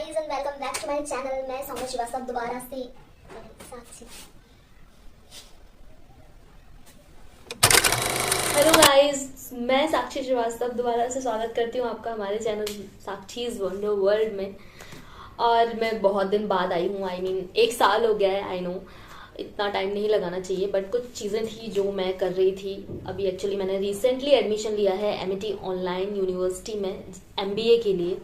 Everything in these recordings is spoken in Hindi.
Guys and welcome back to my channel. मैं सौम्या श्रीवास्तव दोबारा से साक्षी। हेलो गाइस, मैं साक्षी श्रीवास्तव दोबारा से स्वागत करती हूँ आपका हमारे चैनल साक्षीज वंडर वर्ल्ड में। और मैं बहुत दिन बाद आई हूँ। एक साल हो गया है। आई नो इतना टाइम नहीं लगाना चाहिए, बट कुछ चीज़ें थी जो मैं कर रही थी। अभी एक्चुअली मैंने रिसेंटली एडमिशन लिया है एमईटी ऑनलाइन यूनिवर्सिटी में एमबीए के लिए,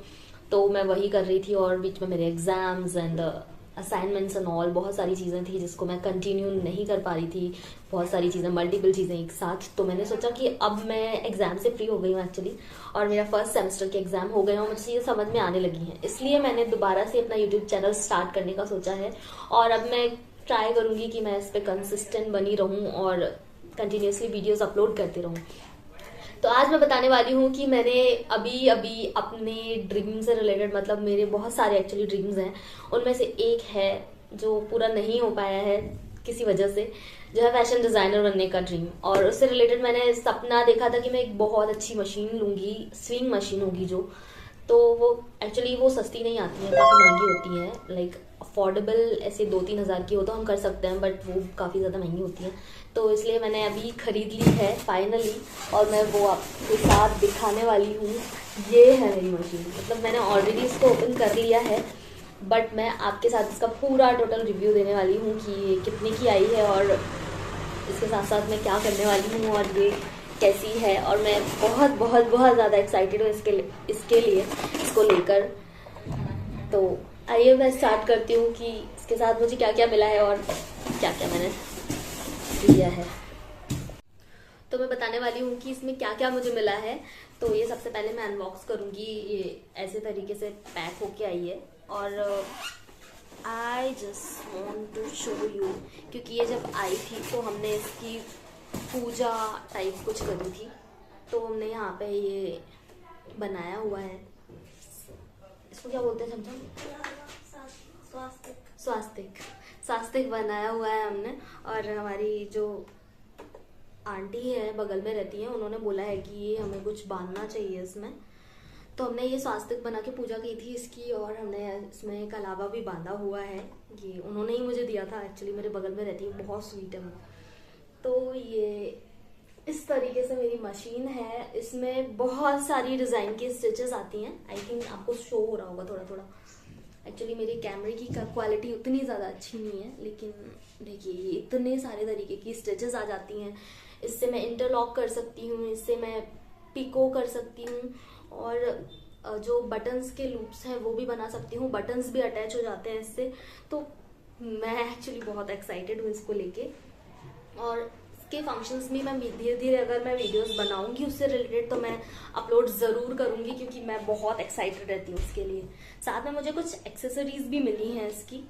तो मैं वही कर रही थी। और बीच में मेरे exams and assignments and all बहुत सारी चीज़ें थी जिसको मैं कंटिन्यू नहीं कर पा रही थी। बहुत सारी चीज़ें, मल्टीपल चीज़ें एक साथ। तो मैंने सोचा कि अब मैं एग्जाम से फ्री हो गई हूँ एक्चुअली, और मेरा फर्स्ट सेमेस्टर के एग्जाम हो गए हैं और मुझे ये समझ में आने लगी हैं। इसलिए मैंने दोबारा से अपना यूट्यूब चैनल स्टार्ट करने का सोचा है। और अब मैं ट्राई करूँगी कि मैं इस पर कंसिस्टेंट बनी रहूँ और कंटिन्यूसली वीडियोज़ अपलोड करती रहूँ। तो आज मैं बताने वाली हूँ कि मैंने अभी अभी अपने ड्रीम से रिलेटेड, मतलब मेरे बहुत सारे एक्चुअली ड्रीम्स हैं, उनमें से एक है जो पूरा नहीं हो पाया है किसी वजह से, जो है फैशन डिज़ाइनर बनने का ड्रीम। और उससे रिलेटेड मैंने सपना देखा था कि मैं एक बहुत अच्छी मशीन लूँगी, स्विंग मशीन होगी जो, तो वो एक्चुअली वो सस्ती नहीं आती है, काफ़ी महंगी होती है। लाइक अफोर्डेबल ऐसे 2-3 हज़ार की हो तो हम कर सकते हैं, बट वो काफ़ी ज़्यादा महंगी होती है। तो इसलिए मैंने अभी ख़रीद ली है फाइनली, और मैं वो आपके साथ दिखाने वाली हूँ। ये है मेरी मशीन। मतलब मैंने ऑलरेडी इसको ओपन कर लिया है, बट मैं आपके साथ इसका पूरा टोटल रिव्यू देने वाली हूँ कि ये कितने की आई है और इसके साथ साथ मैं क्या करने वाली हूँ और ये कैसी है। और मैं बहुत बहुत बहुत ज़्यादा एक्साइटेड हूँ इसके लिए, इसको लेकर। तो आइए मैं स्टार्ट करती हूँ कि इसके साथ मुझे क्या क्या मिला है और क्या क्या मैंने लिया है। तो मैं बताने वाली हूँ कि इसमें क्या क्या मुझे मिला है। तो ये सबसे पहले मैं अनबॉक्स करूँगी। ये ऐसे तरीके से पैक होके आई है, और I just want to show you, क्योंकि ये जब आई थी तो हमने इसकी पूजा टाइप कुछ करी थी। तो हमने यहाँ पे ये बनाया हुआ है, इसको क्या बोलते हैं समझो? स्वास्तिक बनाया हुआ है हमने। और हमारी जो आंटी है बगल में रहती हैं, उन्होंने बोला है कि ये हमें कुछ बांधना चाहिए इसमें, तो हमने ये स्वास्तिक बना के पूजा की थी इसकी। और हमने इसमें एक अलावा भी बांधा हुआ है, ये उन्होंने ही मुझे दिया था एक्चुअली, मेरे बगल में रहती है, बहुत स्वीट है वो। तो ये इस तरीके से मेरी मशीन है। इसमें बहुत सारी डिज़ाइन की स्टिचेस आती हैं। आई थिंक आपको शो हो रहा होगा थोड़ा थोड़ा। एक्चुअली मेरे कैमरे की क्वालिटी उतनी ज़्यादा अच्छी नहीं है, लेकिन देखिए ये इतने सारे तरीके की स्टिचेस आ जाती हैं। इससे मैं इंटरलॉक कर सकती हूँ, इससे मैं पिको कर सकती हूँ, और जो बटन्स के लूप्स हैं वो भी बना सकती हूँ। बटन्स भी अटैच हो जाते हैं इससे। तो मैं एक्चुअली बहुत एक्साइटेड हूँ इसको लेके। और इसके फंक्शंस भी मैं धीरे धीरे अगर मैं वीडियोस बनाऊंगी उससे रिलेटेड तो मैं अपलोड ज़रूर करूंगी, क्योंकि मैं बहुत एक्साइटेड रहती हूँ इसके लिए। साथ में मुझे कुछ एक्सेसरीज भी मिली हैं इसकी।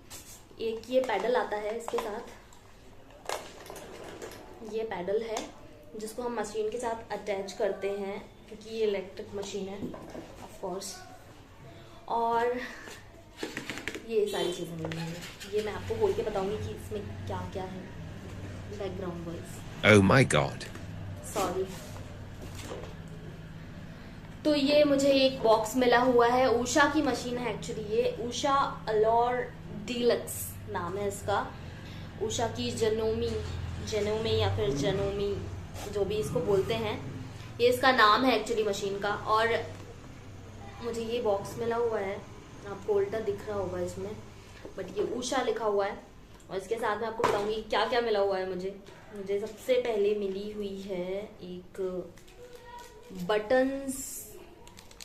एक ये पैडल आता है इसके साथ, ये पैडल है जिसको हम मशीन के साथ अटैच करते हैं, क्योंकि ये इलेक्ट्रिक मशीन है ऑफ कोर्स। और ये सारी चीज़ें मिली हैं, ये मैं आपको बोल के बताऊंगी कि इसमें क्या क्या है। Background voice, Oh my God. Sorry. तो ये मुझे एक बॉक्स मिला हुआ है। उषा की मशीन है एक्चुअली, ये उषा अलोर डीलक्स नाम है इसका। उषा की जनोमी या फिर जनोमी, जो भी इसको बोलते हैं, ये इसका नाम है एक्चुअली मशीन का। और मुझे ये बॉक्स मिला हुआ है, आपको उल्टा दिख रहा होगा इसमें, बट ये उषा लिखा हुआ है। और इसके साथ में आपको बताऊंगी क्या क्या मिला हुआ है मुझे सबसे पहले मिली हुई है एक बटन्स,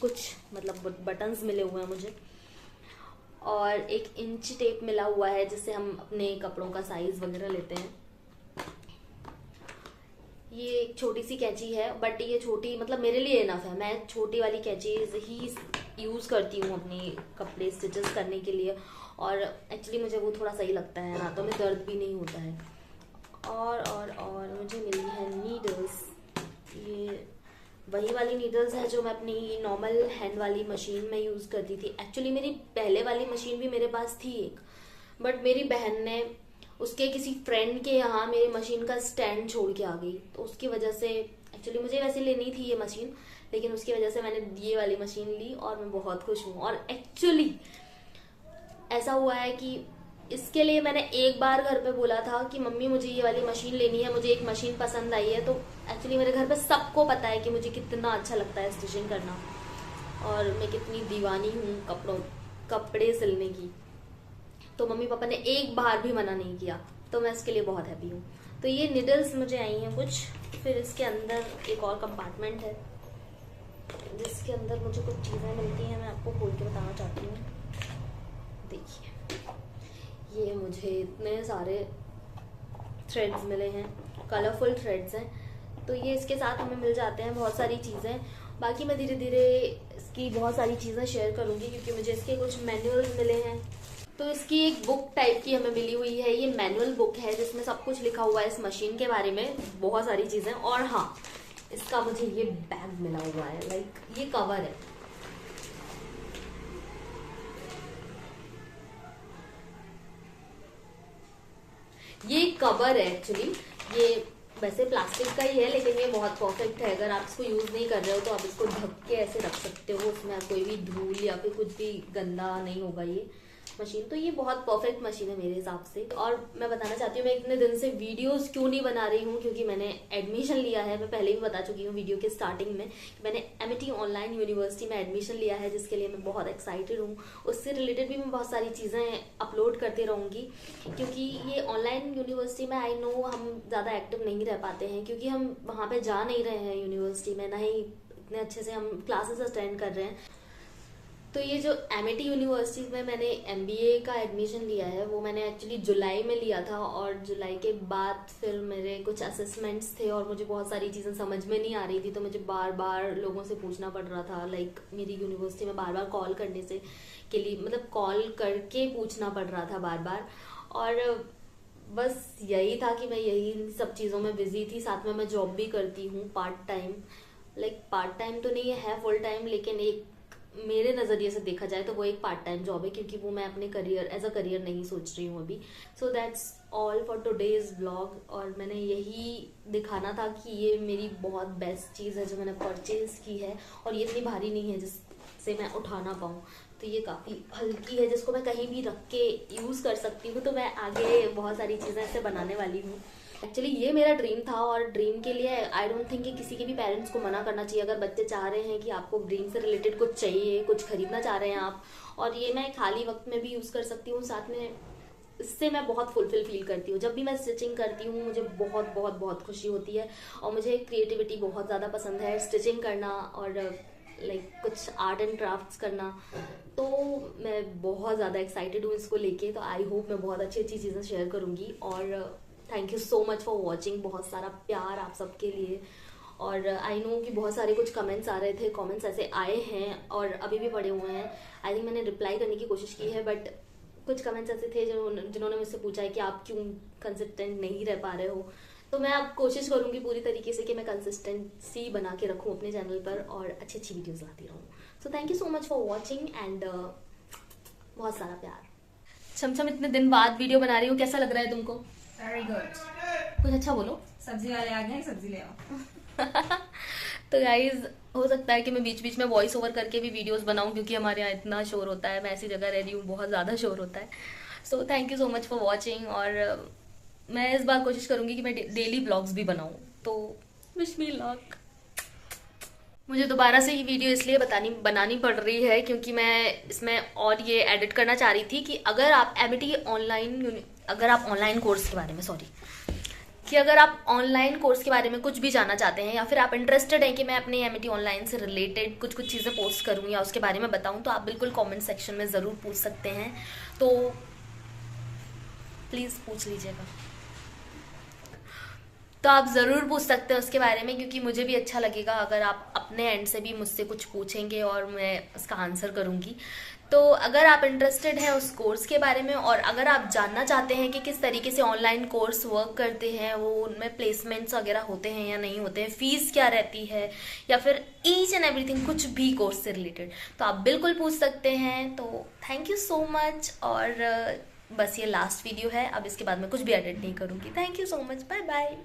कुछ मतलब बटन्स मिले हुए हैं मुझे। और एक इंच टेप मिला हुआ है जिससे हम अपने कपड़ों का साइज वगैरह लेते हैं। ये एक छोटी सी कैंची है, बट ये छोटी मतलब मेरे लिए इनफ है। मैं छोटी वाली कैंचीज ही यूज़ करती हूँ अपने कपड़े स्टिचेस करने के लिए, और एक्चुअली मुझे वो थोड़ा सही लगता है, हाथों में दर्द भी नहीं होता है। और मुझे मिली है नीडल्स। ये वही वाली नीडल्स है जो मैं अपनी नॉर्मल हैंड वाली मशीन में यूज़ करती थी। एक्चुअली मेरी पहले वाली मशीन भी मेरे पास थी एक, बट मेरी बहन ने उसके किसी फ्रेंड के यहाँ मेरी मशीन का स्टैंड छोड़ के आ गई, तो उसकी वजह से एक्चुअली मुझे वैसे लेनी थी ये मशीन, लेकिन उसकी वजह से मैंने ये वाली मशीन ली और मैं बहुत खुश हूँ। और एक्चुअली ऐसा हुआ है कि इसके लिए मैंने एक बार घर पे बोला था कि मम्मी मुझे ये वाली मशीन लेनी है, मुझे एक मशीन पसंद आई है। तो एक्चुअली मेरे घर पे सबको पता है कि मुझे कितना अच्छा लगता है स्टिचिंग करना और मैं कितनी दीवानी हूँ कपड़े सिलने की। तो मम्मी पापा ने एक बार भी मना नहीं किया, तो मैं इसके लिए बहुत हैप्पी हूँ। तो ये निडल्स मुझे आई हैं कुछ। फिर इसके अंदर एक और कंपार्टमेंट है जिसके अंदर मुझे कुछ चीज़ें मिलती हैं, मैं आपको खोल के बताना चाहती हूँ। देखिए, ये मुझे इतने सारे थ्रेड्स मिले हैं, कलरफुल थ्रेड्स हैं। तो ये इसके साथ हमें मिल जाते हैं बहुत सारी चीज़ें। बाकी मैं धीरे धीरे इसकी बहुत सारी चीज़ें शेयर करूँगी क्योंकि मुझे इसके कुछ मैनुअल्स मिले हैं। तो इसकी एक बुक टाइप की हमें मिली हुई है, ये मैनुअल बुक है जिसमें सब कुछ लिखा हुआ है इस मशीन के बारे में, बहुत सारी चीज़ें। और हाँ, इसका मुझे ये बैग मिला हुआ है, लाइक ये कवर है। ये कवर है एक्चुअली, ये वैसे प्लास्टिक का ही है लेकिन ये बहुत परफेक्ट है। अगर आप इसको यूज़ नहीं कर रहे हो तो आप इसको ढक के ऐसे रख सकते हो, उसमें कोई भी धूल या फिर कुछ भी गंदा नहीं होगा ये मशीन। तो ये बहुत परफेक्ट मशीन है मेरे हिसाब से। और मैं बताना चाहती हूँ, मैं इतने दिन से वीडियोस क्यों नहीं बना रही हूँ, क्योंकि मैंने एडमिशन लिया है। मैं पहले भी बता चुकी हूँ वीडियो के स्टार्टिंग में, मैंने एमिटी ऑनलाइन यूनिवर्सिटी में एडमिशन लिया है जिसके लिए मैं बहुत एक्साइटेड हूँ। उससे रिलेटेड भी मैं बहुत सारी चीज़ें अपलोड करती रहूँगी क्योंकि ये ऑनलाइन यूनिवर्सिटी में आई नो हम ज़्यादा एक्टिव नहीं रह पाते हैं क्योंकि हम वहाँ पर जा नहीं रहे हैं यूनिवर्सिटी में, ना ही इतने अच्छे से हम क्लासेस अटेंड कर रहे हैं। तो ये जो एमिटी यूनिवर्सिटी में मैंने MBA का एडमिशन लिया है वो मैंने एक्चुअली जुलाई में लिया था और जुलाई के बाद फिर मेरे कुछ असेसमेंट्स थे और मुझे बहुत सारी चीज़ें समझ में नहीं आ रही थी। तो मुझे बार बार लोगों से पूछना पड़ रहा था, लाइक मेरी यूनिवर्सिटी में बार बार कॉल करने से के लिए, मतलब कॉल करके पूछना पड़ रहा था बार बार। और बस यही था कि मैं यही सब चीज़ों में बिजी थी। साथ में मैं जॉब भी करती हूँ part time, like part time तो नहीं है फुल टाइम, लेकिन एक मेरे नज़रिए से देखा जाए तो वो एक पार्ट टाइम जॉब है क्योंकि वो मैं अपने करियर एज अ करियर नहीं सोच रही हूँ अभी। So that's all for today's blog. और मैंने यही दिखाना था कि ये मेरी बहुत बेस्ट चीज़ है जो मैंने परचेज की है और ये इतनी भारी नहीं है जिससे मैं उठा ना पाऊँ। तो ये काफ़ी हल्की है जिसको मैं कहीं भी रख के यूज़ कर सकती हूँ। तो मैं आगे बहुत सारी चीज़ें ऐसे बनाने वाली हूँ। एक्चुअली ये मेरा ड्रीम था और ड्रीम के लिए आई डोंट थिंक कि किसी के भी पेरेंट्स को मना करना चाहिए। अगर बच्चे चाह रहे हैं कि आपको ड्रीम से रिलेटेड कुछ चाहिए, कुछ खरीदना चाह रहे हैं आप, और ये मैं खाली वक्त में भी यूज़ कर सकती हूँ, साथ में इससे मैं बहुत फुलफिल फील करती हूँ। जब भी मैं स्टिचिंग करती हूँ मुझे बहुत बहुत बहुत खुशी होती है और मुझे क्रिएटिविटी बहुत ज़्यादा पसंद है, स्टिचिंग करना और लाइक कुछ आर्ट एंड क्राफ्ट्स करना। तो मैं बहुत ज़्यादा एक्साइटेड हूँ इसको लेके। तो आई होप मैं बहुत अच्छी अच्छी चीज़ें शेयर करूँगी। और thank you so much for watching, बहुत सारा प्यार आप सबके लिए। और आई नो कि बहुत सारे कुछ कमेंट्स आ रहे थे, कमेंट्स ऐसे आए हैं और अभी भी पड़े हुए हैं। आई थिंक मैंने रिप्लाई करने की कोशिश की है, बट कुछ कमेंट्स ऐसे थे जिन्होंने मुझसे पूछा है कि आप क्यों कंसिस्टेंट नहीं रह पा रहे हो। तो मैं अब कोशिश करूँगी पूरी तरीके से कि मैं कंसिस्टेंसी बना के रखूँ अपने चैनल पर और अच्छी अच्छी वीडियोज़ लाती रहूँ। So thank you so much for watching and बहुत सारा प्यार। छम इतने दिन बाद वीडियो बना रही हूँ, कैसा लग रहा है तुमको? Very good. कुछ अच्छा बोलो। सब्जी वाले आ गए, सब्जी ले आओ। तो गाइज हो सकता है कि मैं बीच बीच में वॉइस ओवर करके भी वीडियोस बनाऊं क्योंकि हमारे यहाँ इतना शोर होता है। मैं ऐसी जगह रह रही हूँ, बहुत ज़्यादा शोर होता है। So thank you so much for watching. और मैं इस बार कोशिश करूँगी कि मैं डेली ब्लॉग्स भी बनाऊँ। तो विश मी लक। मुझे दोबारा से ये वीडियो इसलिए बनानी पड़ रही है क्योंकि मैं इसमें और ये एडिट करना चाह रही थी कि अगर आप एमिटी ऑनलाइन कोर्स के बारे में अगर आप ऑनलाइन कोर्स के बारे में कुछ भी जानना चाहते हैं या फिर आप इंटरेस्टेड हैं कि मैं अपने एमिटी ऑनलाइन से रिलेटेड कुछ चीज़ें पोस्ट करूँ या उसके बारे में बताऊँ, तो आप बिल्कुल कमेंट सेक्शन में ज़रूर पूछ सकते हैं। तो प्लीज़ पूछ लीजिएगा। तो आप ज़रूर पूछ सकते हैं उसके बारे में क्योंकि मुझे भी अच्छा लगेगा अगर आप अपने एंड से भी मुझसे कुछ पूछेंगे और मैं उसका आंसर करूँगी। तो अगर आप इंटरेस्टेड हैं उस कोर्स के बारे में और अगर आप जानना चाहते हैं कि किस तरीके से ऑनलाइन कोर्स वर्क करते हैं, वो उनमें प्लेसमेंट्स वगैरह होते हैं या नहीं होते हैं, फ़ीस क्या रहती है या फिर ईच एंड एवरीथिंग कुछ भी कोर्स से रिलेटेड, तो आप बिल्कुल पूछ सकते हैं। तो थैंक यू सो मच। और बस ये लास्ट वीडियो है, अब इसके बाद मैं कुछ भी एडिट नहीं करूँगी। Thank you so much, bye bye.